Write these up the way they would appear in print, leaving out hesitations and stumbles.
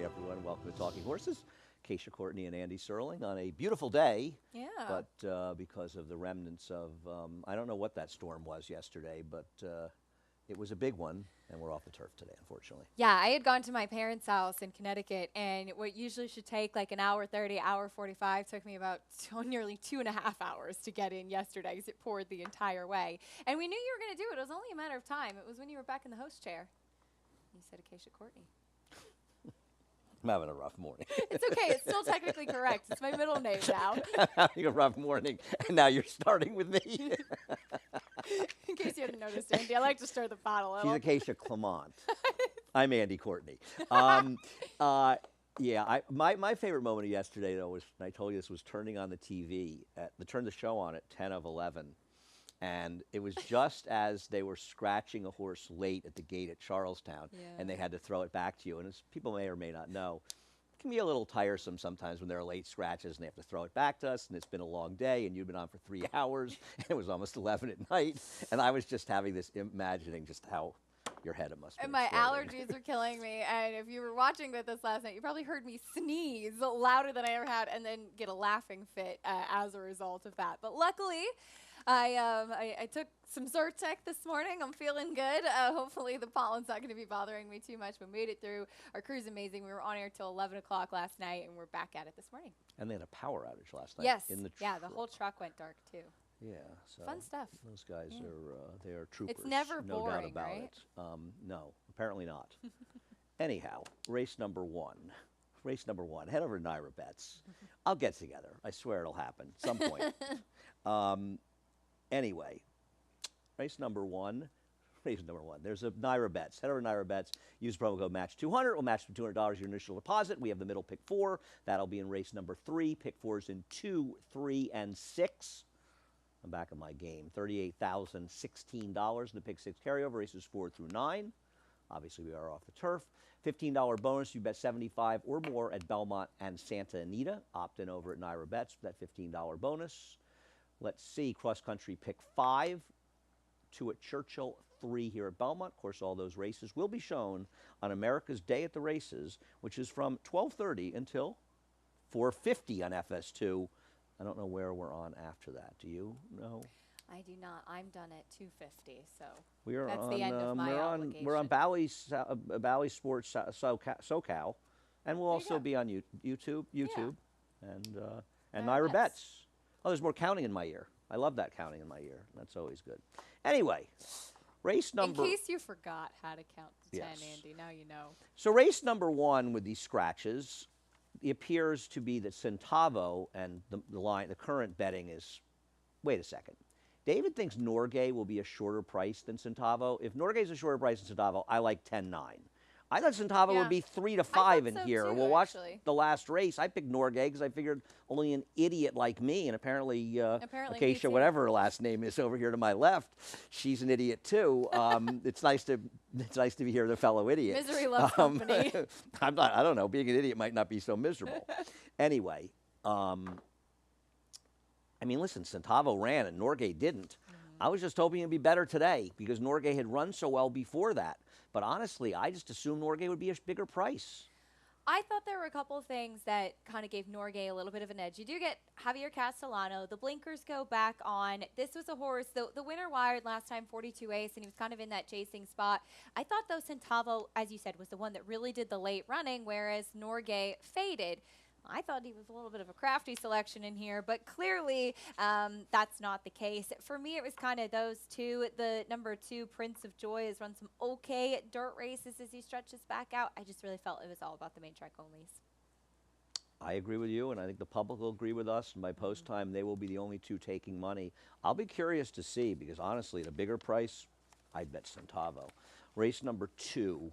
everyone. Welcome to Talking Horses. Keisha Courtney and Andy Serling on a beautiful day. Yeah. But because of the remnants of, I don't know what that storm was yesterday, but it was a big one, and we're off the turf today, unfortunately. Yeah, I had gone to my parents' house in Connecticut, and what usually should take like an hour 30, hour 45, took me about nearly 2.5 hours to get in yesterday because it poured the entire way. And we knew you were going to do it. It was only a matter of time. It was when you were back in the host chair. You said Acacia Courtney. I'm having a rough morning. It's okay. It's still technically correct. It's my middle name now. I'm having a rough morning, and now you're starting with me. In case you hadn't noticed, Andy, I like to stir the pot a little. She's Acacia Clement. I'm Andy Courtney. Yeah, my favorite moment of yesterday, though, was, and I told you this, was turning on the TV. They turned the show on at 10 of 11. And it was just as they were scratching a horse late at the gate at Charlestown, and they had to throw it back to you. And as people may or may not know, it can be a little tiresome sometimes when there are late scratches and they have to throw it back to us, and it's been a long day, and you've been on for 3 hours, and it was almost 11 at night. And I was just having this imagining just how your head must be. And my allergies are killing me. And if you were watching with us last night, you probably heard me sneeze louder than I ever had and then get a laughing fit as a result of that. But luckily, I took some Zyrtec this morning. I'm feeling good. Hopefully the pollen's not going to be bothering me too much. We made it through. Our crew's amazing. We were on air till 11 o'clock last night, and we're back at it this morning. And they had a power outage last night. Yes. In the yeah, the whole truck went dark, too. Yeah. So fun stuff. Those guys they are troopers. It's never no boring, doubt about right? it. No, apparently not. Anyhow, race number one. Race number one. Head over to Naira Bets. I'll get together. I swear it'll happen at some point. Anyway, race number one. Race number one. There's a Naira Bets. Head over to Naira Bets. Use promo code MATCH200. We'll match for $200 your initial deposit. We have the middle pick 4. That'll be in race number 3. Pick 4s in 2, 3, and 6. I'm back in my game. $38,016 in the pick 6 carryover. Races 4 through 9. Obviously, we are off the turf. $15 bonus. You bet 75 or more at Belmont and Santa Anita. Opt in over at Naira Bets for that $15 bonus. Let's see. Cross country pick 5. 2 at Churchill. 3 here at Belmont. Of course, all those races will be shown on America's Day at the Races, which is from 12:30 until 4:50 on FS2. I don't know where we're on after that. Do you know? I do not. I'm done at 2:50, so That's the end of my obligation. We're on Bally Sports SoCal, and we'll also be on YouTube, and Naira Bets. Oh, there's more counting in my ear. I love that counting in my ear. That's always good. Anyway, race number... In case you forgot how to count to 10, Yes. Andy, now you know. So race number 1 with these scratches, it appears to be that Centavo and the current betting is... Wait a second. David thinks Norgay will be a shorter price than Centavo. If Norgay's a shorter price than Centavo, I like 10-9. I thought Centavo would be 3 to 5 in so here. too, We'll watch actually. the last race. I picked Norgay because I figured only an idiot like me, and apparently Acacia, whatever her last name is over here to my left, she's an idiot too. It's nice to be here with a fellow idiot. Misery loves company. I don't know. Being an idiot might not be so miserable. Anyway, I mean, listen, Centavo ran and Norgay didn't. I was just hoping it'd be better today because Norgay had run so well before that. But honestly, I just assumed Norgay would be a bigger price. I thought there were a couple of things that kind of gave Norgay a little bit of an edge. You do get Javier Castellano. The blinkers go back on. This was a horse. The winner wired last time 42 ace, and he was kind of in that chasing spot. I thought, though, Centavo, as you said, was the one that really did the late running, whereas Norgay faded. I thought he was a little bit of a crafty selection in here, but clearly that's not the case. For me, it was kind of those two. The number 2, Prince of Joy, has run some okay dirt races as he stretches back out. I just really felt it was all about the main track onlys. I agree with you, and I think the public will agree with us. And by post time, they will be the only 2 taking money. I'll be curious to see because, honestly, at a bigger price, I'd bet Centavo. Race number 2,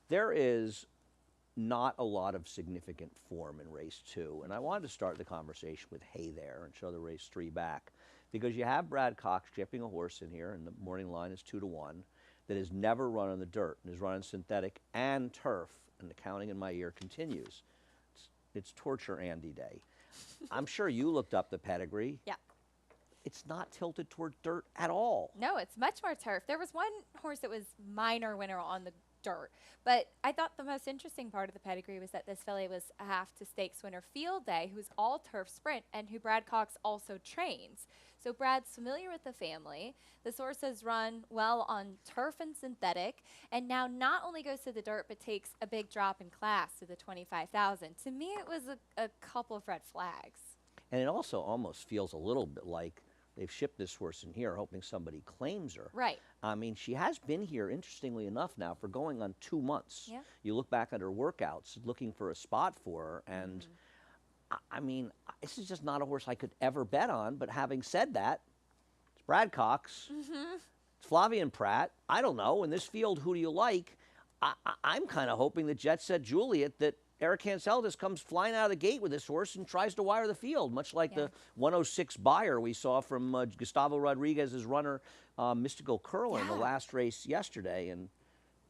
there is not a lot of significant form in race 2. And I wanted to start the conversation with Hey There and show the race 3 back. Because you have Brad Cox shipping a horse in here, and the morning line is 2-1, that has never run on the dirt and is running synthetic and turf, and the counting in my ear continues. It's Torture Andy Day. I'm sure you looked up the pedigree. Yeah. It's not tilted toward dirt at all. No, it's much more turf. There was one horse that was minor winner on the dirt. But I thought the most interesting part of the pedigree was that this filly was a half to stakes winner Field Day, who's all turf sprint and who Brad Cox also trains. So Brad's familiar with the family. This horse has run well on turf and synthetic, and now not only goes to the dirt, but takes a big drop in class to the 25,000. To me, it was a couple of red flags. And it also almost feels a little bit like they've shipped this horse in here hoping somebody claims her. Right. I mean, she has been here, interestingly enough, now for going on 2 months. Yeah. You look back at her workouts looking for a spot for her, and I mean, this is just not a horse I could ever bet on. But having said that, it's Brad Cox, it's Flavien Prat. I don't know. In this field, who do you like? I'm kind of hoping that Jet Set Juliet, that Eric Hansel just comes flying out of the gate with this horse and tries to wire the field, much like the 106 buyer we saw from Gustavo Rodriguez's runner, Mystical Curler, in the last race yesterday. And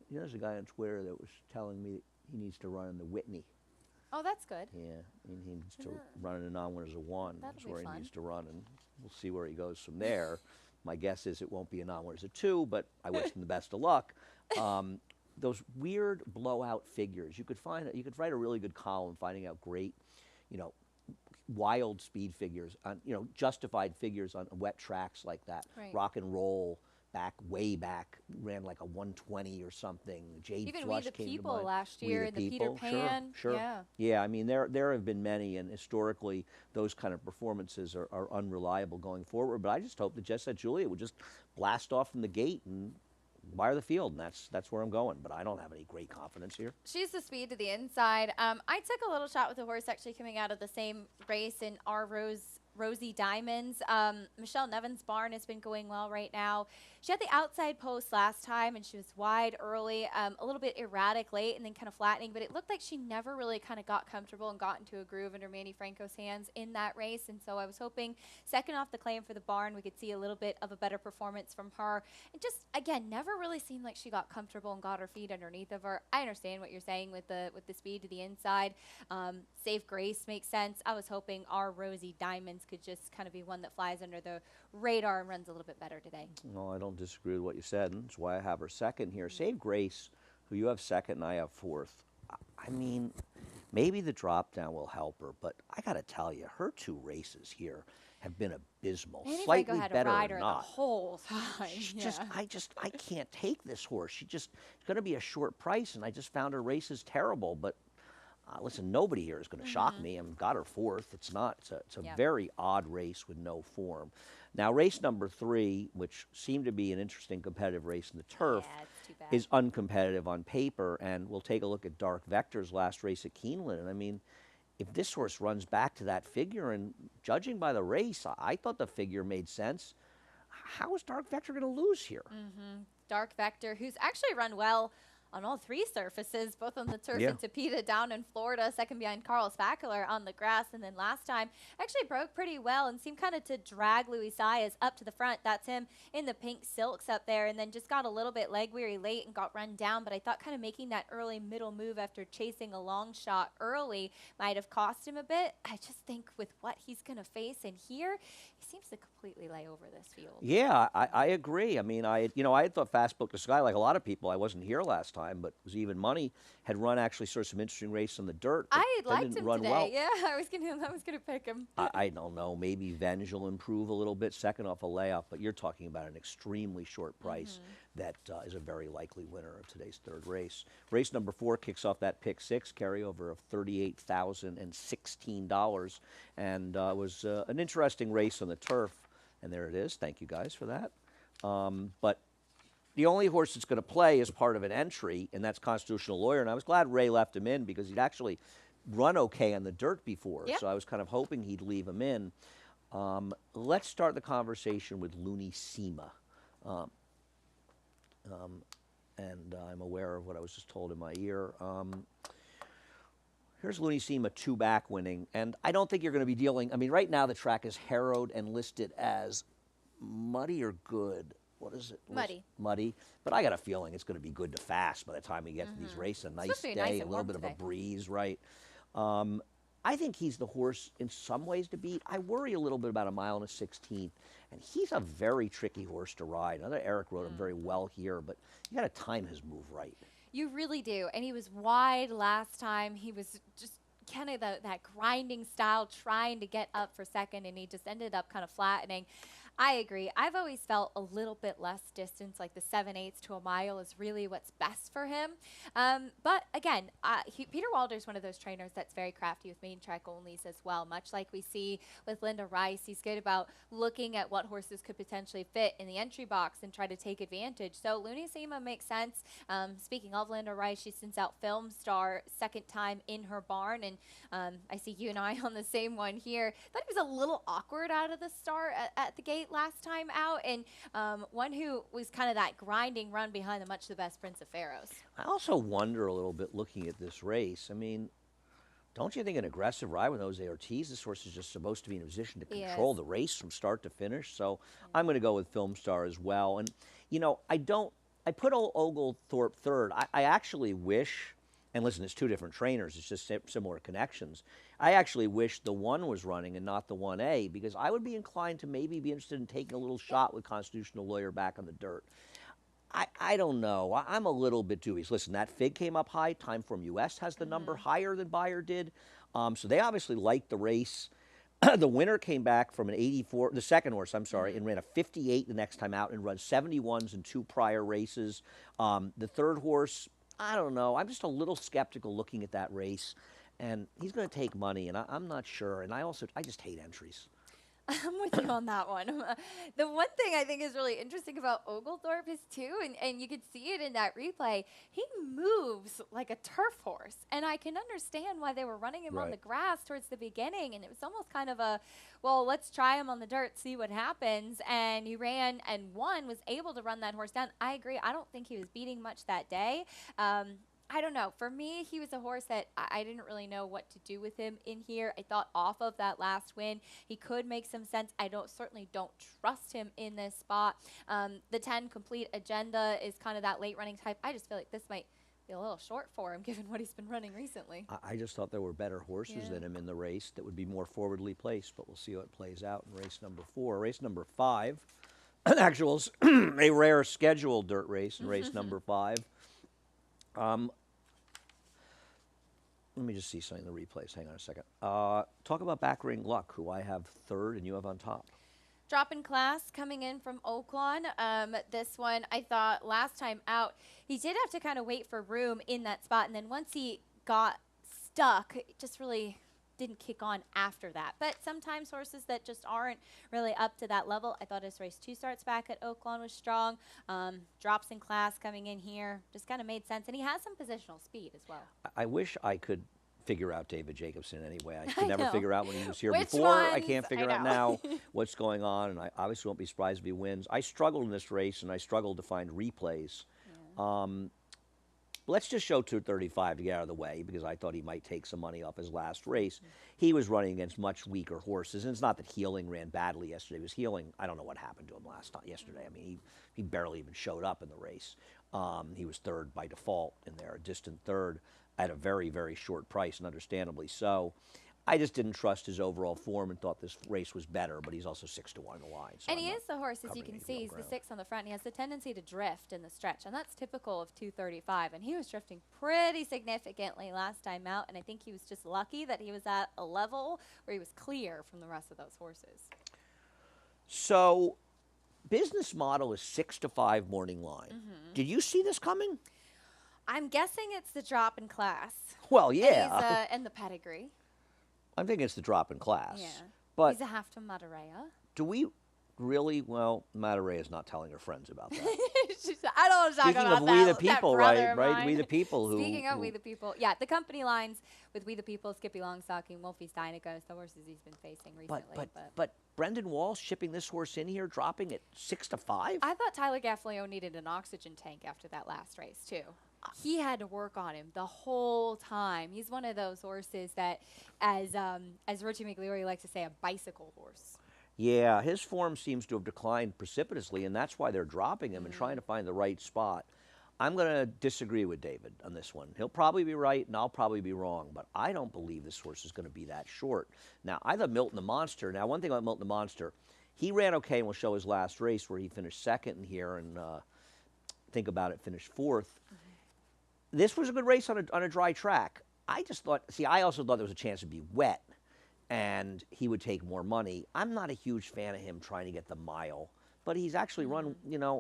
you know, there's a guy on Twitter that was telling me he needs to run in the Whitney. Oh, that's good. Yeah, and he needs to run in the non-winners of 1. That's where he needs to run, and we'll see where he goes from there. My guess is it won't be a non-winners of 2, but I wish him the best of luck. Those weird blowout figures, you could write a really good column finding out great, you know, wild speed figures on, you know, justified figures on wet tracks like that. Right. Rock and Roll way back ran like a 120 or something. Jade Even Flush We the came People to mind. last We year in the Peter People, Pan. Sure. Yeah, I mean, there have been many, and historically those kind of performances are unreliable going forward. But I just hope that Jet Set Juliet would just blast off from the gate and wire the field, and that's where I'm going. But I don't have any great confidence here. She's the speed to the inside. I took a little shot with the horse actually coming out of the same race in our Rosie Diamonds. Michelle Nevin's barn has been going well right now. She had the outside post last time, and she was wide early, a little bit erratic late, and then kind of flattening. But it looked like she never really kind of got comfortable and got into a groove under Manny Franco's hands in that race. And so I was hoping, second off the claim for the barn, we could see a little bit of a better performance from her. And just, again, never really seemed like she got comfortable and got her feet underneath of her. I understand what you're saying with the speed to the inside. Safe Grace makes sense. I was hoping our Rosie Diamonds could just kind of be one that flies under the radar and runs a little bit better today. No, I don't disagree with what you said, and that's why I have her second here. Save Grace, who you have second and I have fourth. I mean, maybe the drop down will help her, but I got to tell you, her 2 races here have been abysmal. Manny Slightly Franco had better a rider or the not. whole time. I can't take this horse. It's going to be a short price, and I just found her races terrible. But listen, nobody here is going to shock me. I've got her fourth. It's a very odd race with no form. Now, race number 3, which seemed to be an interesting competitive race in the turf, it's too bad. is uncompetitive on paper. And we'll take a look at Dark Vector's last race at Keeneland. And I mean, if this horse runs back to that figure, and judging by the race, I thought the figure made sense. How is Dark Vector going to lose here? Dark Vector, who's actually run well on all 3 surfaces, both on the turf and Tapeta down in Florida, second behind Carl Spackler on the grass. And then last time actually broke pretty well and seemed kind of to drag Luis Saez up to the front. That's him in the pink silks up there, and then just got a little bit leg weary late and got run down. But I thought kind of making that early middle move after chasing a long shot early might have cost him a bit. I just think with what he's going to face in here, he seems to completely lay over this field. Yeah, I agree. I mean, I had thought Fast Book to Sky, like a lot of people. I wasn't here last time, but it was even money. Had run actually sort of some interesting race on the dirt. I liked him today. Well. Yeah, I was gonna pick him. I don't know. Maybe Venge will improve a little bit, second off a layoff. But you're talking about an extremely short price that is a very likely winner of today's third race. Race number 4 kicks off that pick 6 carryover of $38,016, and was an interesting race on the turf. And there it is. Thank you guys for that. But the only horse that's going to play is part of an entry, and that's Constitutional Lawyer. And I was glad Ray left him in because he'd actually run okay on the dirt before. Yep. So I was kind of hoping he'd leave him in. Let's start the conversation with Looney Sema. And I'm aware of what I was just told in my ear. Here's Looney Sema 2 back winning, and I don't think you're going to be dealing. I mean, right now the track is harrowed and listed as muddy or good. What is it? Muddy. Muddy. But I got a feeling it's going to be good to fast by the time we get to these races. A nice day, nice a and little warm bit of today. a breeze, right? I think he's the horse in some ways to beat. I worry a little bit about a 1.16 and he's a very tricky horse to ride. I know Eric rode him very well here, but you got to time his move right. You really do. And he was wide last time. He was just kind of that grinding style, trying to get up for second, and he just ended up kind of flattening. I agree. I've always felt a little bit less distance, like the 7/8 to a mile is really what's best for him. But again, Peter Walder's one of those trainers that's very crafty with main track onlys as well, much like we see with Linda Rice. He's good about looking at what horses could potentially fit in the entry box and try to take advantage. So Looney Sema makes sense. Speaking of Linda Rice, she sends out Film Star second time in her barn, and I see you and I on the same one here. Thought he was a little awkward out of the start at the gate last time out, and one who was kind of that grinding run behind the much the best Prince of Pharaohs. I also wonder a little bit looking at this race. I mean, don't you think an aggressive ride with Jose Ortiz, this horse is just supposed to be in a position to control the race from start to finish? So I'm going to go with Film Star as well. And, you know, I put Oglethorpe third. I actually wish, and listen, it's two different trainers. It's just similar connections. I actually wish the 1 was running and not the 1A, because I would be inclined to maybe be interested in taking a little shot with Constitutional Lawyer back on the dirt. I don't know. I'm a little bit dubious. Listen, that Fig came up high. Timeform US has the number higher than Bayer did. So they obviously liked the race. The winner came back from an 84, the second horse, I'm sorry, and ran a 58 the next time out and run 71s in 2 prior races. The third horse, I don't know. I'm just a little skeptical looking at that race. And he's going to take money, and I'm not sure. And I just hate entries. I'm with you on that one. The one thing I think is really interesting about Oglethorpe is too, and you could see it in that replay, he moves like a turf horse. And I can understand why they were running him on the grass towards the beginning. And it was almost kind of a, well, let's try him on the dirt, see what happens. And he ran and won, was able to run that horse down. I agree. I don't think he was beating much that day. I don't know. For me, he was a horse that I didn't really know what to do with him in here. I thought off of that last win, he could make some sense. I certainly don't trust him in this spot. The 10 Complete Agenda is kind of that late running type. I just feel like this might be a little short for him given what he's been running recently. I just thought there were better horses than him in the race that would be more forwardly placed, but we'll see how it plays out in race number 4. Race number 5, actuals, a rare scheduled dirt race in race number 5. Let me just see something in the replays. Hang on a second. Talk about Backring Luck, who I have third and you have on top. Drop in class coming in from Oaklawn. This one, I thought last time out, he did have to kind of wait for room in that spot. And then once he got stuck, it just really didn't kick on after that. But sometimes horses that just aren't really up to that level. I thought his race 2 starts back at Oaklawn was strong. Drops in class coming in here just kind of made sense. And he has some positional speed as well. I wish I could figure out David Jacobson anyway. I could never figure out when he was here Which before. ones? I can't figure out now what's going on, and I obviously won't be surprised if he wins. I struggled in this race, and I struggled to find replays. Let's just show 235 to get out of the way, because I thought he might take some money off his last race. He was running against much weaker horses, and it's not that Healing ran badly yesterday. It was Healing, I don't know what happened to him yesterday. I mean, he barely even showed up in the race. He was third by default in there, a distant third, at a very, very short price, and understandably so. I just didn't trust his overall form and thought this race was better, but he's also 6-1 in the line. So and he is the horse, as you can see, he's the 6 on the front. And he has the tendency to drift in the stretch, and that's typical of 235. And he was drifting pretty significantly last time out, and I think he was just lucky that he was at a level where he was clear from the rest of those horses. So, business model is 6-5 morning line. Did you see this coming? I'm guessing it's the drop in class. Well, yeah. And, he's, and the pedigree. I'm thinking it's the drop in class. Yeah. But he's a half to Madureya. do we really? Well, Madureya is not telling her friends about that. I don't want to talk Speaking about of that. We the People, right? Mine. We the People who. Speaking of We the People, yeah, the company lines with We the People, Skippy Longstocking, Wolfie Steinigos, the horses he's been facing recently. But Brendan Walsh shipping this horse in here, dropping it 6-5. I thought Tyler Gaffalione needed an oxygen tank after that last race too. He had to work on him the whole time. He's one of those horses that, as Richie McLeary likes to say, a bicycle horse. Yeah, his form seems to have declined precipitously, and that's why they're dropping him and trying to find the right spot. I'm going to disagree with David on this one. He'll probably be right, and I'll probably be wrong, but I don't believe this horse is going to be that short. Now, I thought Milton the Monster. Now, one thing about Milton the Monster, he ran okay, and we'll show his last race where he finished second in here, and think about it, finished fourth. this was a good race on a dry track. I just thought, see, I also thought there was a chance it'd be wet and he would take more money. I'm not a huge fan of him trying to get the mile, but he's actually run,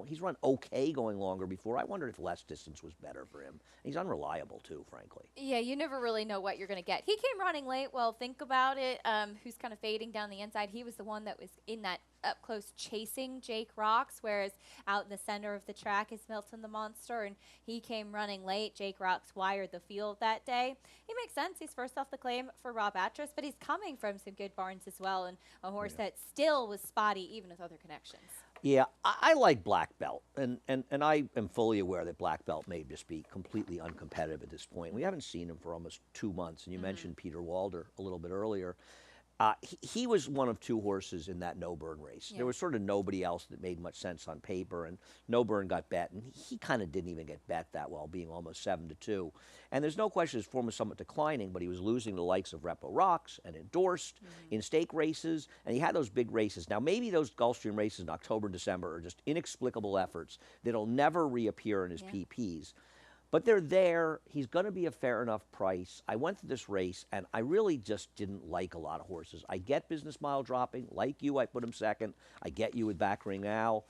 he's run okay going longer before. I wondered if less distance was better for him. He's unreliable too, frankly. Yeah, you never really know what you're going to get. He came running late. Well, think about it. Who's kind of fading down the inside? He was the one that was in that up close chasing Jake Rocks, whereas out in the center of the track is Milton the Monster, and he came running late. Jake Rocks wired the field that day. He makes sense. He's first off the claim for Rob Atras, but he's coming from some good barns as well, and a horse that still was spotty even with other connections. Yeah, I like Black Belt, and I am fully aware that Black Belt may just be completely uncompetitive at this point. We haven't seen him for almost 2 months, and you mentioned Peter Walder a little bit earlier. He was one of 2 horses in that No Burn race. Yeah. There was sort of nobody else that made much sense on paper, and No Burn got bet, and he kind of didn't even get bet that well, being almost 7-2. And there's no question his form was somewhat declining, but he was losing the likes of Repo Rocks and Endorsed in stake races, and he had those big races. Now, maybe those Gulfstream races in October and December are just inexplicable efforts that'll never reappear in his PPs. But they're there. He's going to be a fair enough price. I went to this race, and I really just didn't like a lot of horses. I get Business Mile dropping. Like you, I put him second. I get you with Back Ring Al.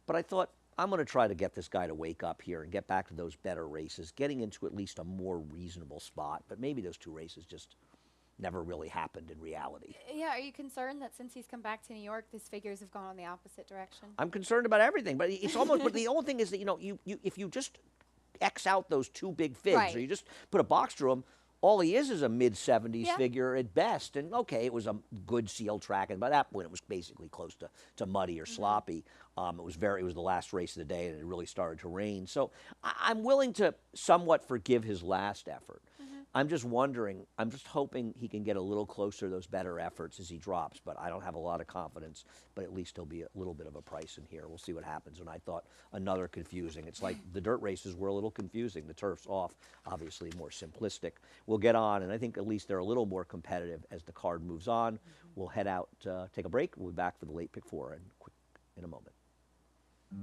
But I thought, I'm going to try to get this guy to wake up here and get back to those better races, getting into at least a more reasonable spot. But maybe those 2 races just never really happened in reality. Yeah, are you concerned that since he's come back to New York, his figures have gone in the opposite direction? I'm concerned about everything. But it's almost, but the only thing is that, if you just X out those 2 big figs, or you just put a box through them, all he is a mid-70s figure at best. And, okay, it was a good sealed track, and by that point it was basically close to muddy or sloppy. It was the last race of the day, and it really started to rain. So I'm willing to somewhat forgive his last effort. I'm just wondering, I'm just hoping he can get a little closer to those better efforts as he drops, but I don't have a lot of confidence, but at least he'll be a little bit of a price in here. We'll see what happens. And I thought another confusing. It's like the dirt races were a little confusing. The turf's off, obviously more simplistic. We'll get on, and I think at least they're a little more competitive as the card moves on. We'll head out, take a break. We'll be back for the late pick 4 in a moment.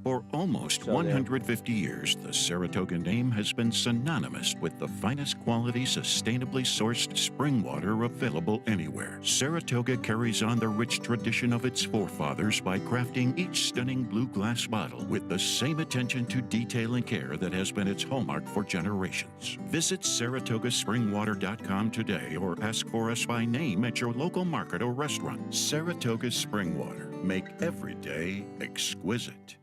For almost 150 years, the Saratoga name has been synonymous with the finest quality, sustainably sourced spring water available anywhere. Saratoga carries on the rich tradition of its forefathers by crafting each stunning blue glass bottle with the same attention to detail and care that has been its hallmark for generations. Visit SaratogaSpringwater.com today or ask for us by name at your local market or restaurant. Saratoga Spring Water. Make every day exquisite.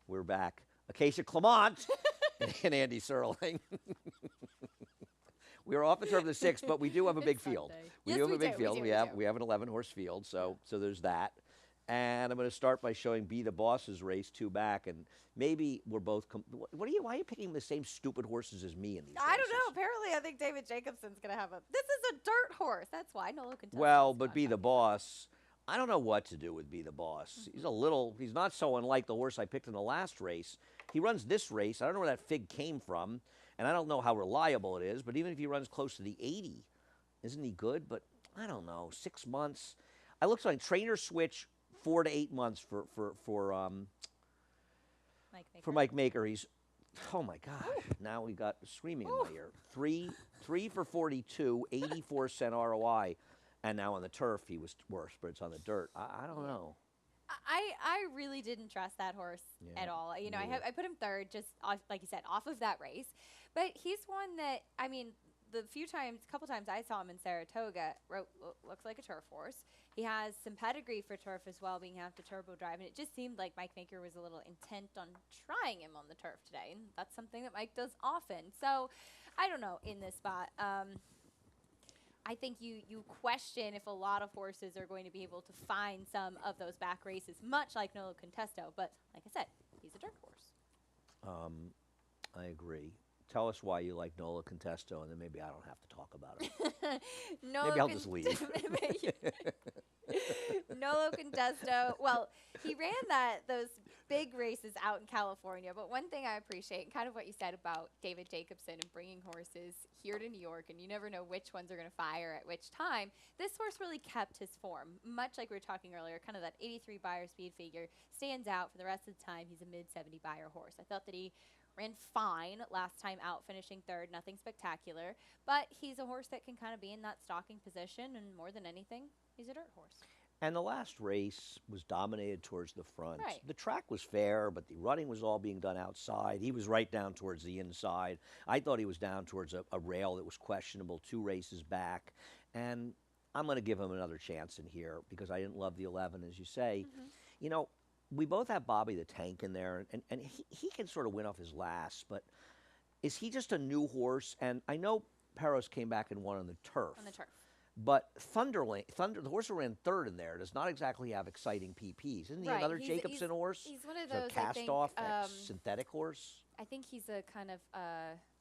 We're back. Acacia Clement and Andy Serling. We are off the turf of the 6th, but we do have a big field. We do have a big field. We have an 11-horse field, so there's that. And I'm going to start by showing Be the Boss's race 2 back, and maybe we're both. Why are you picking the same stupid horses as me in these? I don't know. Apparently, I think David Jacobson's going to have a. This is a dirt horse. That's why. No contestant. Well, but Be the Boss. I don't know what to do with Be the Boss. He's not so unlike the horse I picked in the last race. He runs this race. I don't know where that fig came from, and I don't know how reliable it is, but even if he runs close to the 80, isn't he good? But I don't know, 6 months. I looked like trainer switch 4 to 8 months for Mike Maker. He's, oh my God, now we got screaming in my ear. Three for 42, 84% ROI. And now on the turf, he was worse, but it's on the dirt. I don't know. I really didn't trust that horse at all. I put him 3rd, just off, like you said, off of that race. But he's one that, the couple times I saw him in Saratoga, looks like a turf horse. He has some pedigree for turf as well, being half the turbo drive, and it just seemed like Mike Maker was a little intent on trying him on the turf today, and that's something that Mike does often. So, I don't know in this spot. I think you question if a lot of horses are going to be able to find some of those back races, much like Nolo Contesto. But like I said, he's a dirt horse. I agree. Tell us why you like Nola Contesto, and then maybe I don't have to talk about it. Maybe I'll just leave. Nolo Contesto. Well, he ran those big races out in California. But one thing I appreciate, and kind of what you said about David Jacobson and bringing horses here to New York, and you never know which ones are going to fire at which time. This horse really kept his form, much like we were talking earlier. Kind of that 83 Beyer speed figure stands out for the rest of the time. He's a mid-70 Beyer horse. I thought that he ran fine last time out, finishing third, nothing spectacular. But he's a horse that can kind of be in that stalking position, and more than anything, he's a dirt horse. And the last race was dominated towards the front. Right. The track was fair, but the running was all being done outside. He was right down towards the inside. I thought he was down towards a rail that was questionable 2 races back. And I'm going to give him another chance in here because I didn't love the 11, as you say. You know, we both have Bobby the Tank in there, and he can sort of win off his last, but is he just a new horse? And I know Perros came back and won on the turf. On the turf. But Thunder, the horse who ran third in there, does not exactly have exciting PPs. Isn't he Right. another Jacobson horse? He's one of So those, cast-off synthetic horse? I think he's a kind of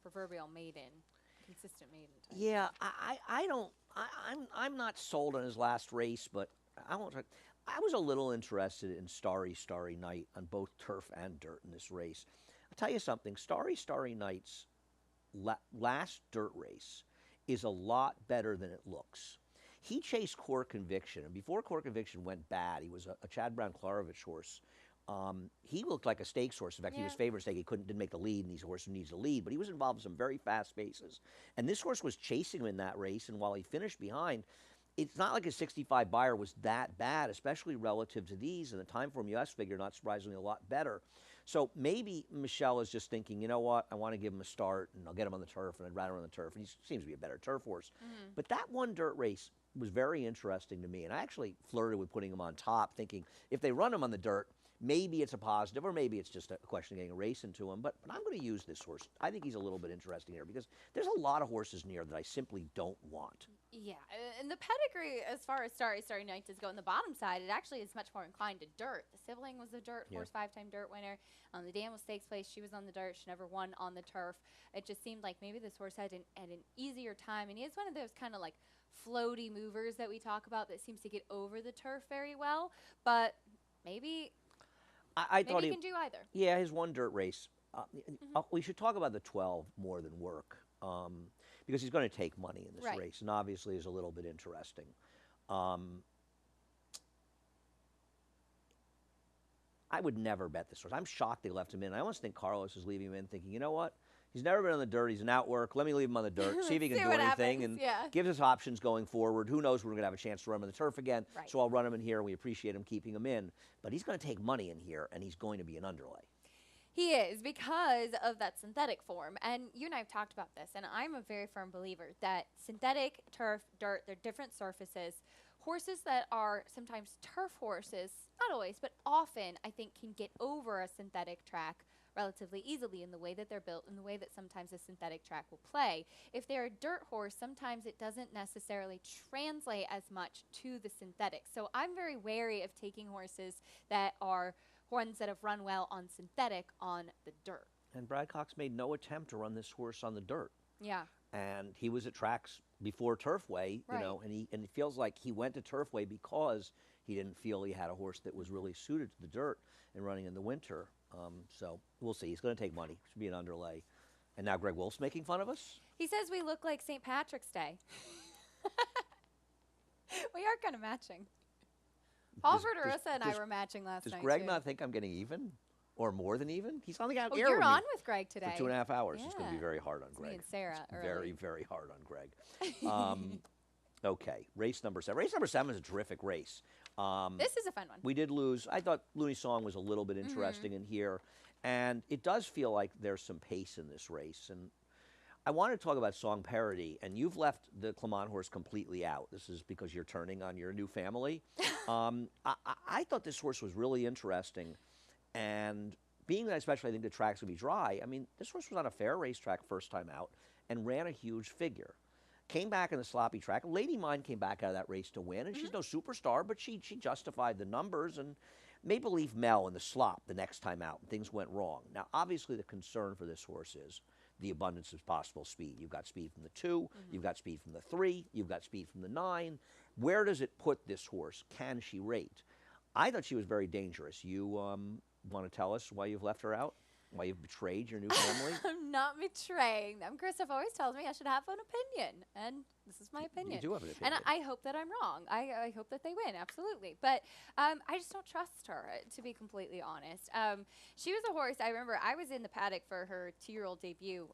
proverbial maiden, consistent maiden type. Yeah, I'm not sold on his last race, but I was a little interested in Starry Night on both turf and dirt in this race. I'll tell you something, Starry Night's last dirt race is a lot better than it looks. He chased Core Conviction, and before Core Conviction went bad, he was a Chad Brown-Klarovich horse. He looked like a stakes horse. In fact, he was favored stake. He didn't make the lead, and he's a horse who needs to lead, but he was involved in some very fast paces. And this horse was chasing him in that race, and while he finished behind, it's not like his 65 Beyer was that bad, especially relative to these, and the time form US figure, not surprisingly, a lot better. So maybe Michelle is just thinking, you know what, I want to give him a start, and I'll get him on the turf, and I'd rather on the turf. And he seems to be a better turf horse. But that one dirt race was very interesting to me, and I actually flirted with putting him on top, thinking if they run him on the dirt, maybe it's a positive, or maybe it's just a question of getting a race into him. But I'm going to use this horse. I think he's a little bit interesting here because there's a lot of horses near that I simply don't want. Yeah, and the pedigree, as far as Starry Night does go on the bottom side, it actually is much more inclined to dirt. The sibling was a dirt horse, 5-time dirt winner. The Daniel Stakes place, she was on the dirt. She never won on the turf. It just seemed like maybe this horse had an easier time, and he is one of those kind of like floaty movers that we talk about that seems to get over the turf very well. But maybe I thought he can do either. Yeah, his one dirt race. We should talk about the 12 more than work. Because he's going to take money in this race, and obviously is a little bit interesting. I would never bet this horse. I'm shocked they left him in. I almost think Carlos is leaving him in thinking, you know what? He's never been on the dirt. He's an outwork. Let me leave him on the dirt, see if he can do anything, and gives us options going forward. Who knows when we're going to have a chance to run him on the turf again. So I'll run him in here, and we appreciate him keeping him in. But he's going to take money in here, and he's going to be an underlay. He is, because of that synthetic form. And you and I have talked about this, and I'm a very firm believer that synthetic, turf, dirt, they're different surfaces. Horses that are sometimes turf horses, not always, but often, I think, can get over a synthetic track relatively easily in the way that they're built, in the way that sometimes a synthetic track will play. If they're a dirt horse, sometimes it doesn't necessarily translate as much to the synthetic. So I'm very wary of taking horses that are ones that have run well on synthetic on the dirt. And Brad Cox made no attempt to run this horse on the dirt. Yeah. And he was at tracks before Turfway, you know, and it feels like he went to Turfway because he didn't feel he had a horse that was really suited to the dirt and running in the winter. So we'll see. He's going to take money. Should be an underlay. And now Greg Wolf's making fun of us? He says we look like St. Patrick's Day. We are kind of matching. Paul Verderosa and I were matching last night. Does Greg not think I'm getting even? Or more than even? He's on the out air. You're on with Greg today. For 2.5 hours. Yeah. It's going to be very hard on Greg. Me and Sarah very, very hard on Greg. Okay, race number 7. Race number 7 is a terrific race. This is a fun one. We did lose. I thought Looney Song was a little bit interesting in here. And it does feel like there's some pace in this race. And I want to talk about song parody, and you've left the Clement horse completely out. This is because you're turning on your new family. I thought this horse was really interesting, and being that especially I think the track's going to be dry, I mean, this horse was on a fair racetrack first time out and ran a huge figure. Came back in the sloppy track. Lady Mine came back out of that race to win, and she's no superstar, but she justified the numbers, and Maple Leaf Mel in the slop the next time out, and things went wrong. Now, obviously, the concern for this horse is the abundance of possible speed. You've got speed from the 2, you've got speed from the 3, you've got speed from the 9. Where does it put this horse? Can she rate? I thought she was very dangerous. You want to tell us why you've left her out? Why you've betrayed your new family? I'm not betraying them. Christoph always tells me I should have an opinion, and this is my opinion. You do have an opinion. And I hope that I'm wrong. I hope that they win, absolutely. But I just don't trust her, to be completely honest. She was a horse, I remember I was in the paddock for her 2-year-old debut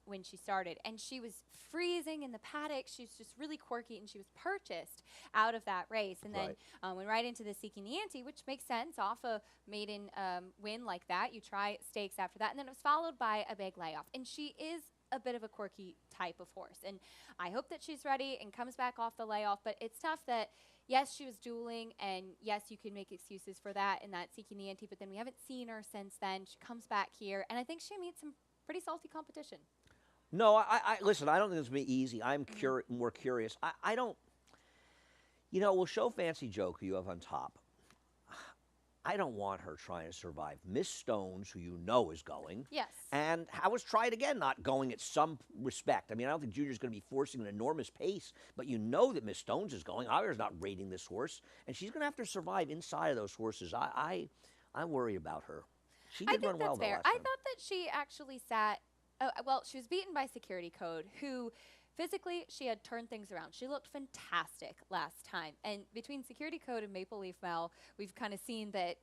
when she started, and she was freezing in the paddock. She was just really quirky, and she was purchased out of that race, and then went right into the Seeking the Ante, which makes sense off a maiden win like that. You try stakes after that, and then it was followed by a big layoff, and she is a bit of a quirky type of horse, and I hope that she's ready and comes back off the layoff. But it's tough that yes, she was dueling, and yes, you can make excuses for that in that Seeking the Ante, but then we haven't seen her since then. She comes back here, and I think she meets some pretty salty competition. No, listen, I don't think it's going to be easy. I'm more curious. I don't, we'll show Fancy Joke, who you have on top. I don't want her trying to survive Miss Stones, who you know is going. Yes. And How Is Try It Again not going at some respect. I mean, I don't think Junior's going to be forcing an enormous pace, but you know that Miss Stones is going. Javier's not rating this horse, and she's going to have to survive inside of those horses. I worry about her. She did run well, though, last time. I thought that she actually sat. Well, she was beaten by Security Code, who physically she had turned things around. She looked fantastic last time. And between Security Code and Maple Leaf Mel, we've kind of seen that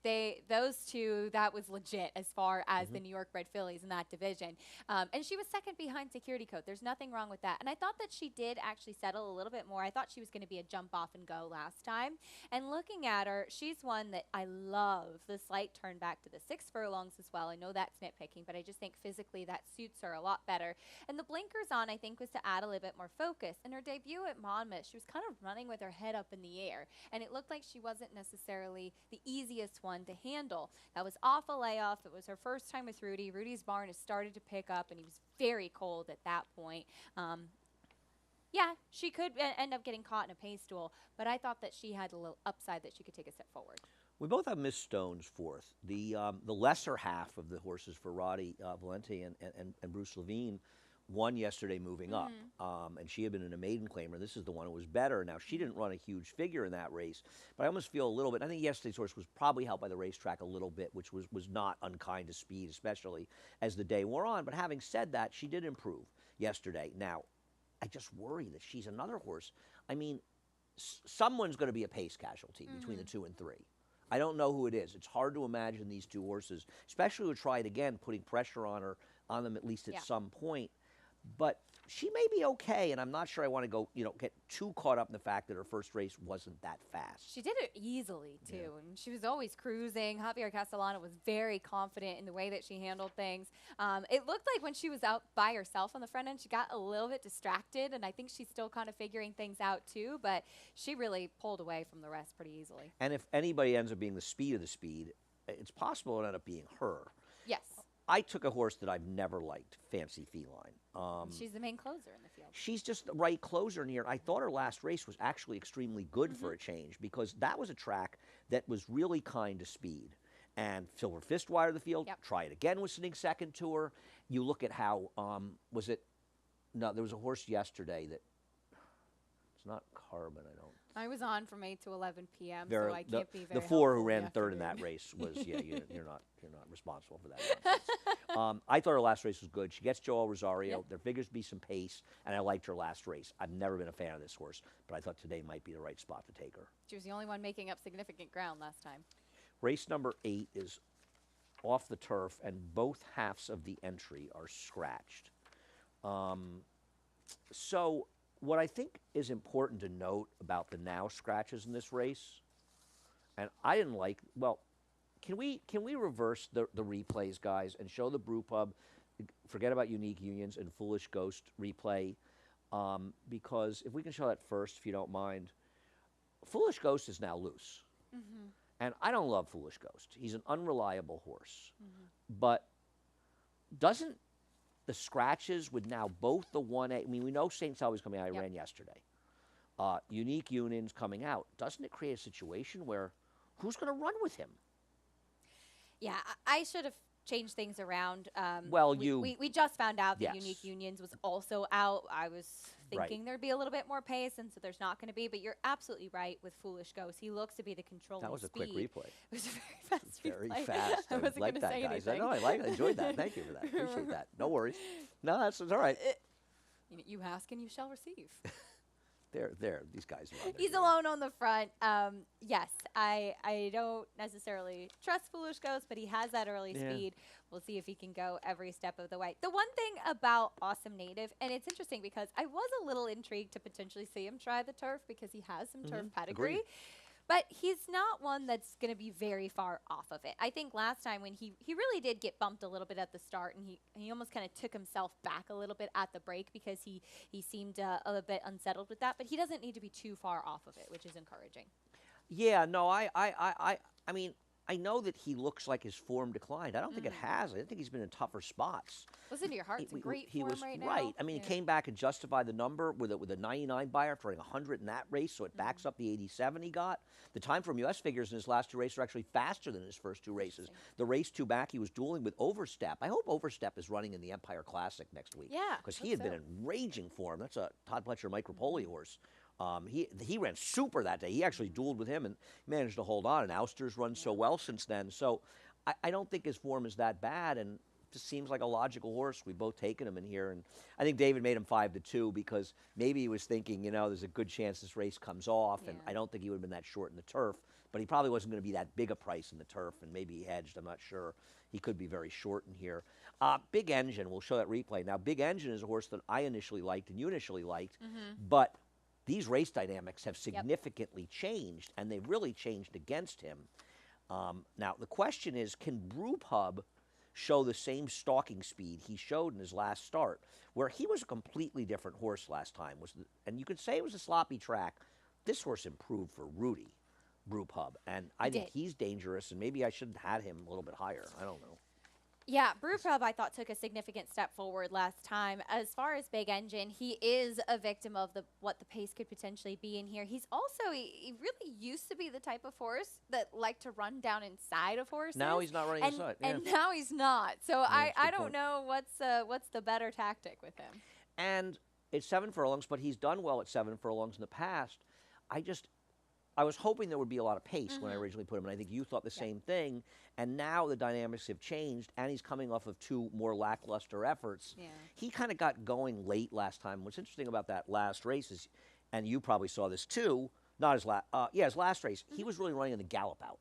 those two, that was legit as far as the New York bred fillies in that division. And she was second behind Security Code. There's nothing wrong with that. And I thought that she did actually settle a little bit more. I thought she was going to be a jump off and go last time. And looking at her, she's one that I love the slight turn back to the 6 furlongs as well. I know that's nitpicking, but I just think physically that suits her a lot better. And the blinkers on, I think, was to add a little bit more focus. In her debut at Monmouth, she was kind of running with her head up in the air, and it looked like she wasn't necessarily the easiest one to handle. That was off a layoff. It was her first time with Rudy. Rudy's barn has started to pick up, and he was very cold at that point. Yeah, she could end up getting caught in a pace duel, but I thought that she had a little upside that she could take a step forward. We both have Miss Stones fourth. The lesser half of the horses for Roddy Valente and Bruce Levine won yesterday moving up, and she had been in a maiden claimer. This is the one who was better. Now, she didn't run a huge figure in that race, but I almost feel a little bit, I think yesterday's horse was probably helped by the racetrack a little bit, which was not unkind to speed, especially as the day wore on. But having said that, she did improve yesterday. Now, I just worry that she's another horse. I mean, someone's going to be a pace casualty between the 2 and 3. I don't know who it is. It's hard to imagine these two horses, especially to try it again, putting pressure on them at least at some point. But she may be okay, and I'm not sure I want to go, get too caught up in the fact that her first race wasn't that fast. She did it easily, too, and she was always cruising. Javier Castellano was very confident in the way that she handled things. It looked like when she was out by herself on the front end, she got a little bit distracted, and I think she's still kind of figuring things out, too, but she really pulled away from the rest pretty easily. And if anybody ends up being the speed of the speed, it's possible it ended up being her. Yes. I took a horse that I've never liked, Fancy Feline. She's the main closer in the field. She's just the right closer in here. I thought her last race was actually extremely good for a change, because that was a track that was really kind to speed. And Silver Fist wired the field. Try It Again was sitting second to her. You look at how, there was a horse yesterday that, it's not Carbon, I don't. I was on from 8 to 11 p.m., so I can't be very The 4 who helpful ran third in that race was, you're not responsible for that. I thought her last race was good. She gets Joel Rosario. There figures to be some pace, and I liked her last race. I've never been a fan of this horse, but I thought today might be the right spot to take her. She was the only one making up significant ground last time. Race number 8 is off the turf, and both halves of the entry are scratched. So what I think is important to note about the now scratches in this race, and I didn't like, well, can we reverse the replays, guys, and show the brew pub? forget about Unique Unions and Foolish Ghost replay, because if we can show that first, if you don't mind. Foolish Ghost is now loose. And I don't love Foolish Ghost. He's an unreliable horse. But doesn't the scratches with now both the 1A, I mean, we know St. Selby's coming out, I ran yesterday. Unique Unions coming out. Doesn't it create a situation where who's going to run with him? Yeah, I should have changed things around. Well, we just found out that Yes. Unique Unions was also out. I was thinking there'd be a little bit more pace, and so there's not going to be. But you're absolutely right with Foolish Ghost. He looks to be the controlling That was a speed. quick replay. It was a very fast Very replay. fast. I wasn't like going to that, say guys. anything. I enjoyed that. Thank you for that. Appreciate that. No worries. No, that's all right. You ask and you shall receive. There. These guys are on their He's game. alone on the front. Yes, I don't necessarily trust Foolish Ghost, but he has that early Yeah. speed. We'll see if he can go every step of the way. The one thing about Awesome Native, and it's interesting because I was a little intrigued to potentially see him try the turf because he has some turf pedigree. Agreed. But he's not one that's going to be very far off of it. I think last time when he really did get bumped a little bit at the start, and he almost kind of took himself back a little bit at the break because he seemed a little bit unsettled with that. But he doesn't need to be too far off of it, which is encouraging. Yeah, no, I mean, I know that he looks like his form declined. I don't think it has. I think he's been in tougher spots. Listen to your heart. It's in great He form was right now. right. I mean, Yeah. he came back and justified the number with a 99 buyer for running 100 in that race, so it backs up the 87 he got. The time from U.S. figures in his last two races are actually faster than his first two races. The race two back, he was dueling with Overstep. I hope Overstep is running in the Empire Classic next week. Yeah, because hope he had so. been in raging form. That's a Todd Pletcher Micropoli horse. He ran super that day. He actually dueled with him and managed to hold on. And Ouster's run so well since then. So I don't think his form is that bad. And just seems like a logical horse. We've both taken him in here. And I think David made him 5-2 because maybe he was thinking, there's a good chance this race comes off. And I don't think he would have been that short in the turf. But he probably wasn't going to be that big a price in the turf. And maybe he hedged. I'm not sure. He could be very short in here. Big Engine, we'll show that replay. Now, Big Engine is a horse that I initially liked and you initially liked. But these race dynamics have significantly changed, and they've really changed against him. Now, the question is, can Brewpub show the same stalking speed he showed in his last start, where he was a completely different horse last time? And you could say it was a sloppy track. This horse improved for Rudy Brewpub, and I think he's dangerous, and maybe I should have had him a little bit higher. I don't know. Yeah, Brewpub, I thought, took a significant step forward last time. As far as Big Engine, he is a victim of what the pace could potentially be in here. He's also, he really used to be the type of horse that liked to run down inside of horses. Now he's not running inside. And now he's not. So I that's a good don't point. know what's the better tactic with him. And it's 7 furlongs, but he's done well at 7 furlongs in the past. I was hoping there would be a lot of pace when I originally put him, and I think you thought the same thing. And now the dynamics have changed, and he's coming off of 2 more lackluster efforts. Yeah. He kind of got going late last time. What's interesting about that last race is, and you probably saw this too, not his last, his last race, he was really running in the gallop out.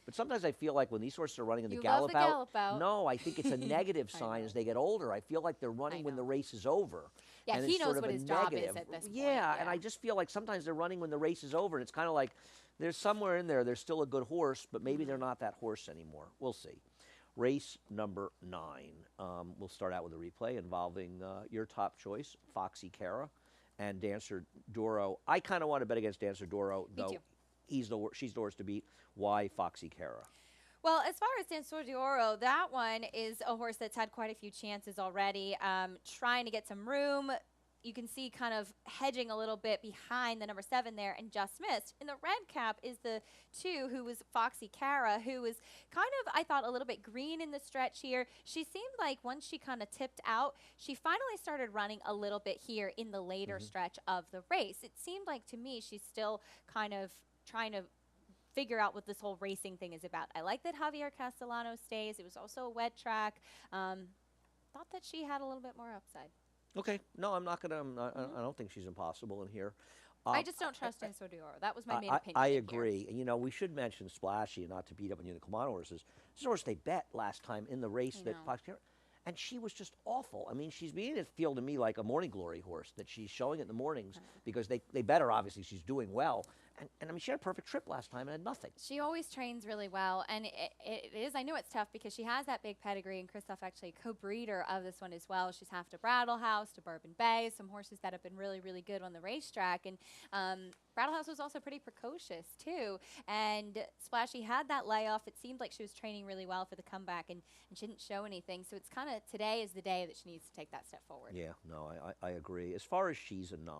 But sometimes I feel like when these horses are running in the You gallop love the gallop out. no, I think it's a negative I sign know. as they get older. I feel like they're running when know. the race is over. Yeah, and he it's knows sort of what a his job is negative. at this point, Yeah, and yeah. I just feel like sometimes they're running when the race is over, and it's kind of like there's somewhere in there, there's still a good horse, but maybe they're not that horse anymore. We'll see. Race number 9. We'll start out with a replay involving your top choice, Foxy Cara, and Dancer Doro. I kind of want to bet against Dancer Doro, Me though too. she's the horse to beat. Why Foxy Cara? Well, as far as Dancer d'Oro, that one is a horse that's had quite a few chances already, trying to get some room. You can see kind of hedging a little bit behind the number 7 there and just missed. In the red cap is the 2, who was Foxy Cara, who was kind of, I thought, a little bit green in the stretch here. She seemed like once she kind of tipped out, she finally started running a little bit here in the later stretch of the race. It seemed like to me she's still kind of trying to figure out what this whole racing thing is about. I like that Javier Castellano stays. It was also a wet track. Thought that she had a little bit more upside. Okay, no, I'm not gonna. I don't think she's impossible in here. I just don't trust Dancer d'Oro. That was my main opinion. I in here. agree. And, we should mention Splashy, and not to beat up on Unicomano horses. This is a horse they bet last time in the race I that know. Fox Cara, and she was just awful. I mean, she's beginning to feel to me like a Morning Glory horse that she's showing at the mornings because they bet her, obviously, she's doing well. And I mean, she had a perfect trip last time and had nothing. She always trains really well, and it is. I know it's tough because she has that big pedigree, and Kristoff actually a co-breeder of this one as well. She's half to Brattle House, to Bourbon Bay, some horses that have been really, really good on the racetrack. And Brattle House was also pretty precocious too. And Splashy had that layoff. It seemed like she was training really well for the comeback, and she didn't show anything. So it's kind of today is the day that she needs to take that step forward. Yeah, no, I agree. As far as she's a 9.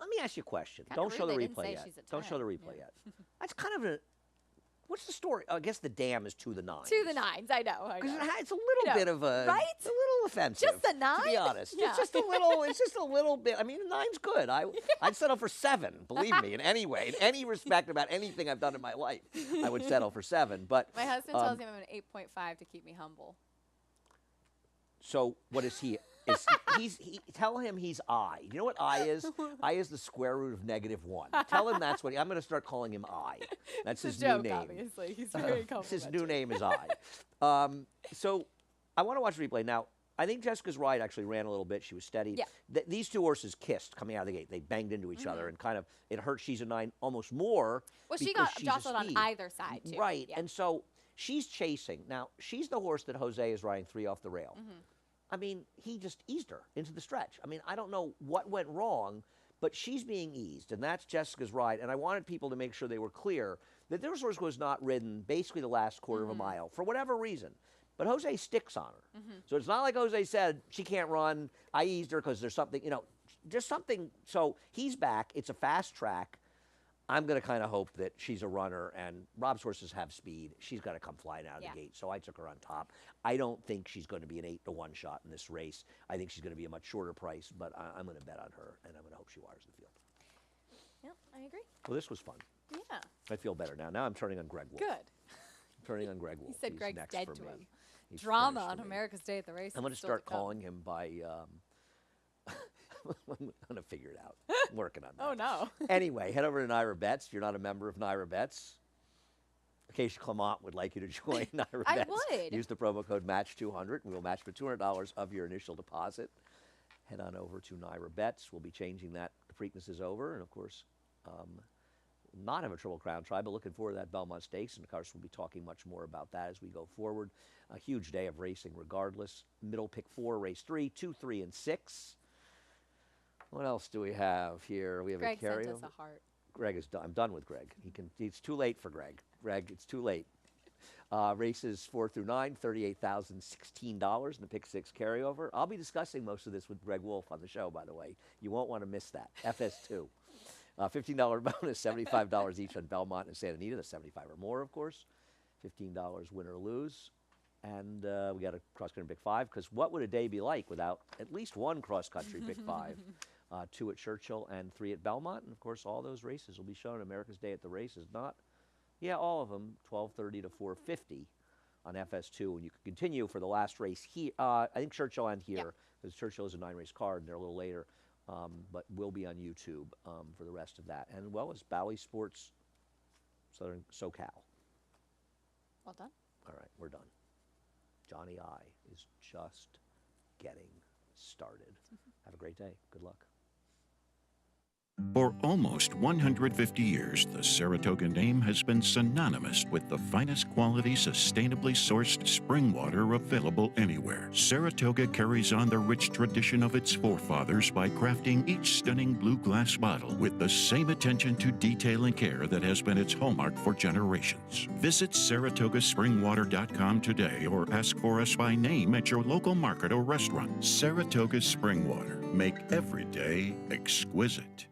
Let me ask you a question. Kinda Don't rude show the they didn't replay say yet. she's a Don't show the 10. replay yet. That's kind of a. What's the story? I guess the dam is to the 9. To the 9s, I know. Because it's a little bit of a. Right? It's a little offensive. Just the 9? To be honest, Yeah. it's just a little. It's just a little bit. I mean, the 9's good. I'd settle for 7. Believe me, in any way, in any respect about anything I've done in my life, I would settle for 7. But My husband tells me I'm an 8.5 to keep me humble. so what is he? Tell him he's I. You know what I is? I is the square root of -1. Tell him that's what I'm going to start calling him I. That's It's his a joke, new name. obviously. He's very complimentary. His new name is I. So I want to watch the replay. Now, I think Jessica's ride actually ran a little bit. She was steady. Yeah. These two horses kissed coming out of the gate. They banged into each other, and kind of it hurt She's a 9 almost more. Well, she because got she's a jostled on speed. either side, too. Right. Yeah. And so she's chasing. Now, she's the horse that Jose is riding 3 off the rail. I mean, he just eased her into the stretch. I mean, I don't know what went wrong, but she's being eased, and that's Jessica's ride. And I wanted people to make sure they were clear that this horse was not ridden basically the last quarter of a mile for whatever reason. But Jose sticks on her. So it's not like Jose said, she can't run, I eased her because there's something, just something. So he's back. It's a fast track. I'm going to kind of hope that she's a runner, and Rob's horses have speed. She's got to come flying out of the gate, so I took her on top. I don't think she's going to be an 8-to-1 shot in this race. I think she's going to be a much shorter price, but I'm going to bet on her, and I'm going to hope she wires the field. Yeah, I agree. Well, this was fun. Yeah. I feel better now. Now I'm turning on Greg Wolf. Good. I'm turning on Greg Wolf. He said He's Greg's next dead for to me. him. He's Drama finished on to me. America's Day at the Races. I'm going to still start come. calling him by. I'm going to figure it out. I'm working on that. Oh, no. Anyway, head over to Naira Bets. If you're not a member of Naira Bets, Acacia Clement would like you to join Naira I Bets. would. Use the promo code MATCH200, and we'll match for $200 of your initial deposit. Head on over to Naira Bets. We'll be changing that. The Preakness is over, and of course, not have a Triple Crown try, but looking forward to that Belmont Stakes, and of course, we'll be talking much more about that as we go forward. A huge day of racing, regardless. Middle pick 4, race 3, 2, 3, and 6. What else do we have here? We have Greg a carryover. sent us a heart. Greg is done. I'm done with Greg. It's too late for Greg. Greg, it's too late. Races 4 through 9, $38,016 in the pick 6 carryover. I'll be discussing most of this with Greg Wolf on the show, by the way. You won't want to miss that. FS2. $15 bonus, $75 each on Belmont and Santa Anita. That's 75 or more, of course. $15 win or lose. And we got a cross-country Big 5, because what would a day be like without at least one cross-country Big 5? 2 at Churchill and 3 at Belmont. And, of course, all those races will be shown America's Day at the Races. Not, all of them, 12:30 to 4:50 on FS2. And you can continue for the last race here. I think Churchill and here, because Churchill is a 9-race card, and they're a little later. But we'll be on YouTube for the rest of that. And, well, as Bally Sports Southern SoCal. Well done. All right, we're done. Johnny I is just getting started. Have a great day. Good luck. For almost 150 years, the Saratoga name has been synonymous with the finest quality, sustainably sourced spring water available anywhere. Saratoga carries on the rich tradition of its forefathers by crafting each stunning blue glass bottle with the same attention to detail and care that has been its hallmark for generations. Visit SaratogaSpringwater.com today or ask for us by name at your local market or restaurant. Saratoga Spring Water. Make every day exquisite.